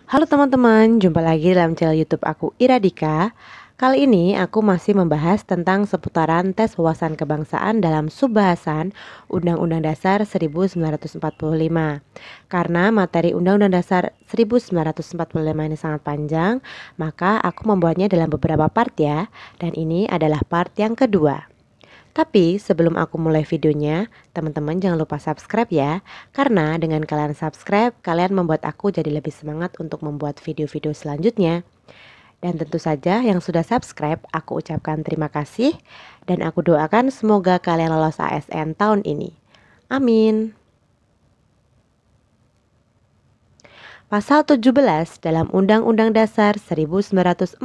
Halo teman-teman, jumpa lagi dalam channel YouTube aku Iradika. Kali ini aku masih membahas tentang seputaran tes wawasan kebangsaan dalam subbahasan Undang-Undang Dasar 1945. Karena materi Undang-Undang Dasar 1945 ini sangat panjang, maka aku membuatnya dalam beberapa part ya. Dan ini adalah part yang kedua. Tapi sebelum aku mulai videonya, teman-teman jangan lupa subscribe ya. Karena dengan kalian subscribe, kalian membuat aku jadi lebih semangat untuk membuat video-video selanjutnya. Dan tentu saja yang sudah subscribe, aku ucapkan terima kasih. Dan aku doakan semoga kalian lolos ASN tahun ini. Amin. Pasal 17 dalam Undang-Undang Dasar 1945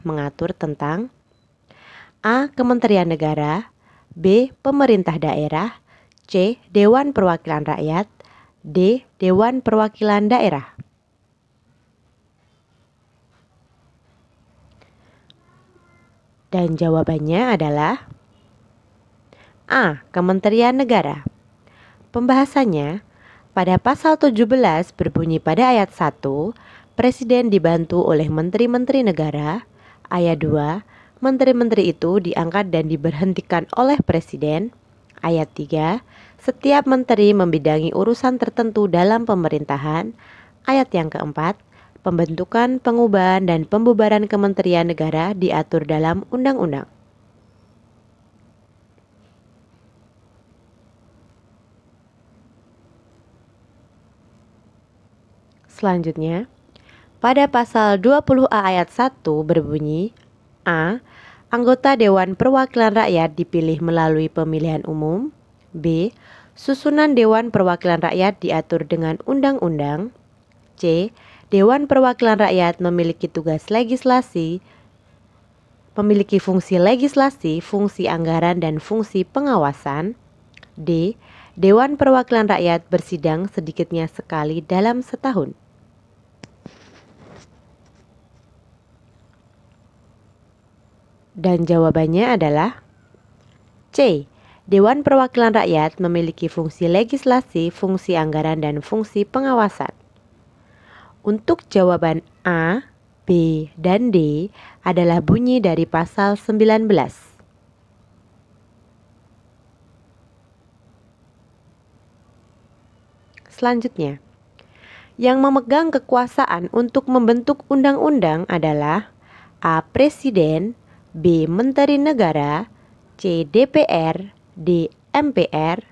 mengatur tentang A. Kementerian Negara, B. Pemerintah Daerah, C. Dewan Perwakilan Rakyat, D. Dewan Perwakilan Daerah. Dan jawabannya adalah A. Kementerian Negara. Pembahasannya, pada pasal 17 berbunyi pada ayat 1, Presiden dibantu oleh Menteri-Menteri Negara. Ayat 2, Menteri-Menteri itu diangkat dan diberhentikan oleh Presiden. Ayat 3, setiap menteri membidangi urusan tertentu dalam pemerintahan. Ayat yang keempat, pembentukan, pengubahan, dan pembubaran kementerian negara diatur dalam undang-undang. Selanjutnya, pada pasal 20A ayat 1 berbunyi, A. Anggota Dewan Perwakilan Rakyat dipilih melalui pemilihan umum. B. Susunan Dewan Perwakilan Rakyat diatur dengan undang-undang. C. Dewan Perwakilan Rakyat memiliki tugas legislasi, memiliki fungsi legislasi, fungsi anggaran, dan fungsi pengawasan. D. Dewan Perwakilan Rakyat bersidang sedikitnya sekali dalam setahun. Dan jawabannya adalah C. Dewan Perwakilan Rakyat memiliki fungsi legislasi, fungsi anggaran, dan fungsi pengawasan. Untuk jawaban A, B, dan D adalah bunyi dari pasal 19. Selanjutnya, yang memegang kekuasaan untuk membentuk undang-undang adalah A. Presiden, B. Menteri Negara, C. DPR, D. MPR,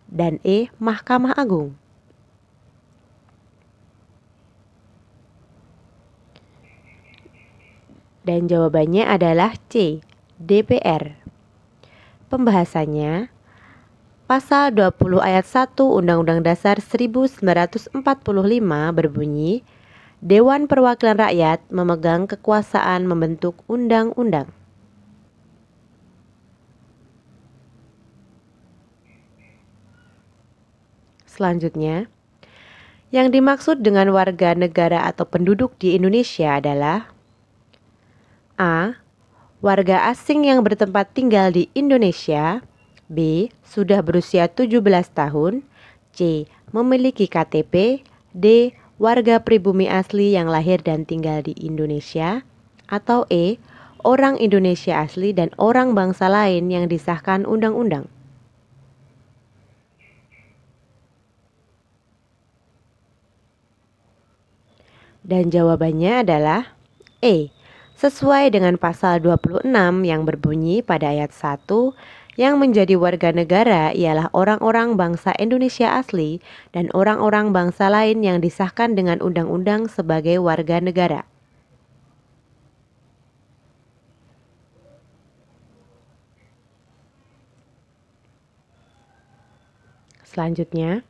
dan E. Mahkamah Agung. Dan jawabannya adalah C. DPR. Pembahasannya, Pasal 20 ayat 1 Undang-Undang Dasar 1945 berbunyi, Dewan Perwakilan Rakyat memegang kekuasaan membentuk undang-undang. Selanjutnya, yang dimaksud dengan warga negara atau penduduk di Indonesia adalah A. Warga asing yang bertempat tinggal di Indonesia. B. Sudah berusia 17 tahun. C. Memiliki KTP. D. Warga pribumi asli yang lahir dan tinggal di Indonesia. Atau E. Orang Indonesia asli dan orang bangsa lain yang disahkan undang-undang. Dan jawabannya adalah E. Sesuai dengan pasal 26 yang berbunyi pada ayat 1, yang menjadi warga negara ialah orang-orang bangsa Indonesia asli dan orang-orang bangsa lain yang disahkan dengan undang-undang sebagai warga negara. Selanjutnya,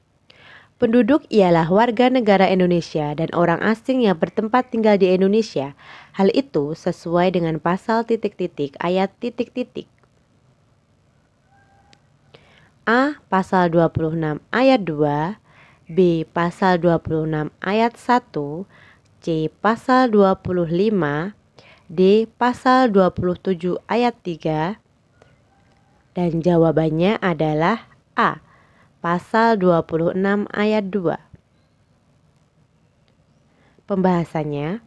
penduduk ialah warga negara Indonesia dan orang asing yang bertempat tinggal di Indonesia. Hal itu sesuai dengan pasal titik-titik ayat titik-titik. A. Pasal 26 ayat 2, B. Pasal 26 ayat 1, C. Pasal 25, D. Pasal 27 ayat 3, dan jawabannya adalah A. Pasal 26 ayat 2. Pembahasannya,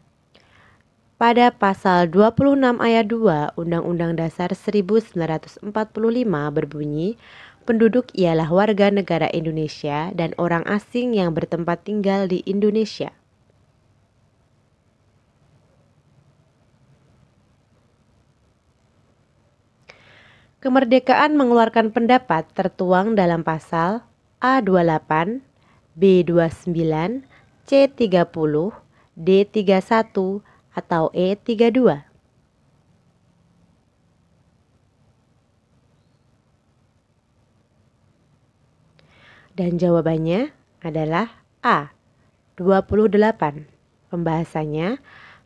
pada pasal 26 ayat 2 Undang-Undang Dasar 1945 berbunyi, penduduk ialah warga negara Indonesia dan orang asing yang bertempat tinggal di Indonesia. Kemerdekaan mengeluarkan pendapat tertuang dalam pasal A28, B29, C30, D31, atau E32. Dan jawabannya adalah A, 28. Pembahasannya,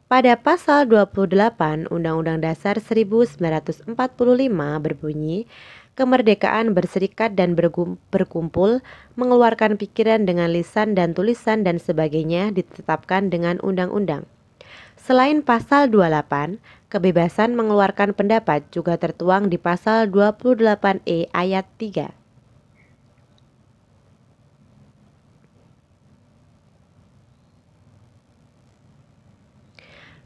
pada pasal 28 Undang-Undang Dasar 1945 berbunyi, kemerdekaan berserikat dan berkumpul, mengeluarkan pikiran dengan lisan dan tulisan dan sebagainya ditetapkan dengan undang-undang. Selain pasal 28, kebebasan mengeluarkan pendapat juga tertuang di pasal 28E ayat 3.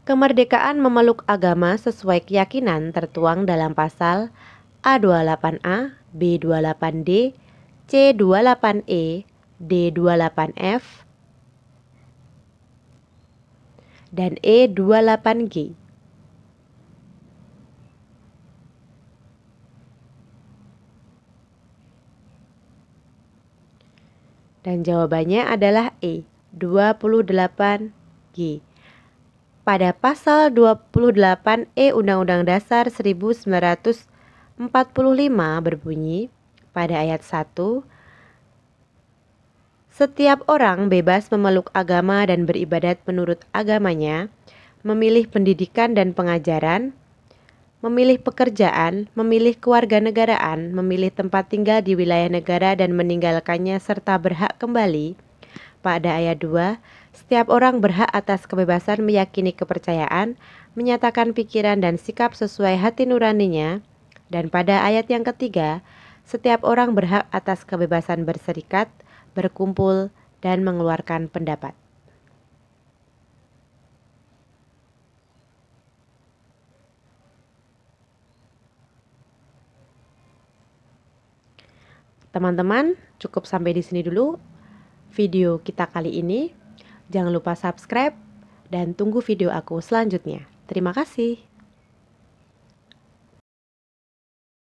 Kemerdekaan memeluk agama sesuai keyakinan tertuang dalam pasal A28A, B28D, C28E, D28F, dan E28G. Dan jawabannya adalah E, 28G. Pada pasal 28E Undang-Undang Dasar 1945 berbunyi pada ayat 1, setiap orang bebas memeluk agama dan beribadat menurut agamanya, memilih pendidikan dan pengajaran, memilih pekerjaan, memilih kewarganegaraan, memilih tempat tinggal di wilayah negara dan meninggalkannya serta berhak kembali. Pada ayat 2, setiap orang berhak atas kebebasan meyakini kepercayaan, menyatakan pikiran dan sikap sesuai hati nuraninya. Dan pada ayat yang ketiga, setiap orang berhak atas kebebasan berserikat, berkumpul, dan mengeluarkan pendapat. Teman-teman, cukup sampai di sini dulu video kita kali ini. Jangan lupa subscribe dan tunggu video aku selanjutnya. Terima kasih.